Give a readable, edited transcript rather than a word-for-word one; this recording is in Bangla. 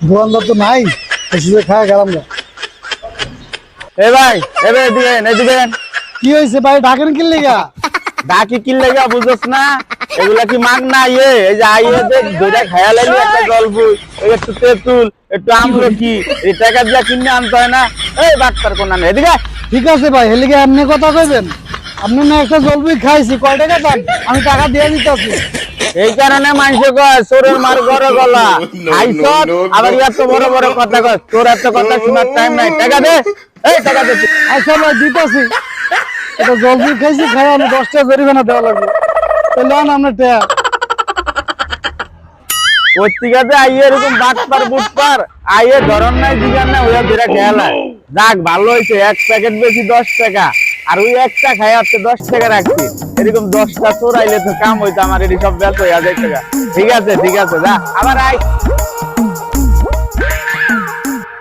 দোকানদার তো নাই, এসে খায় গেলাম না। এ ভাই এবার দিবেন এই দিবেন। কি হয়েছে ভাই, ডাকেন কি লেগা? ডাকি কি লেগা বুঝছ না? এগুলা কি মাগ না ইয়ে? এই যে আইয়ে দেখ দুইটা খায়া লাগি, একটা গল্পুই, একটু তেঁতুল, একটু আমলকি, এই টাকা দিয়া কিনে আনতে হয় না? এই বাচ্চার কোন না এদিকে। ঠিক আছে ভাই, হেলিকে এমনি কথা কইবেন? আপনি না একটা জলবি খাইছি, কয় টাকা দাম? আমি টাকা দিয়ে দিতেছি। এই কারণে মানুষে কয় চোরের মার গড়ে গলা। আইসত আবার এত বড় বড় কথা কয়, তোর এত কথা শোনার টাইম নাই। টাকা দে, এই টাকা দে। আচ্ছা ভাই দিতেছি। এটা জলবি খাইছি, খাই আমি 10 টাকা জরিমানা দেওয়া লাগবে। তাহলে আমরা টাকা ওর থেকে আইয়ে এরকম বাটপার বুটপার আইয়ে ধরন নাই দিগান না, ওরা যেটা খেয়াল। যাক ভালো হয়েছে, এক প্যাকেট বেশি 10 টাকা, আর ওই একটা খাই আসছে 10 টাকা রাখছি। এরকম 10টা চোর আইলে তো কাম হইতো আমার, এটি সব ব্যস্ত হয়ে যায় টাকা। ঠিক আছে যা, আবার আই।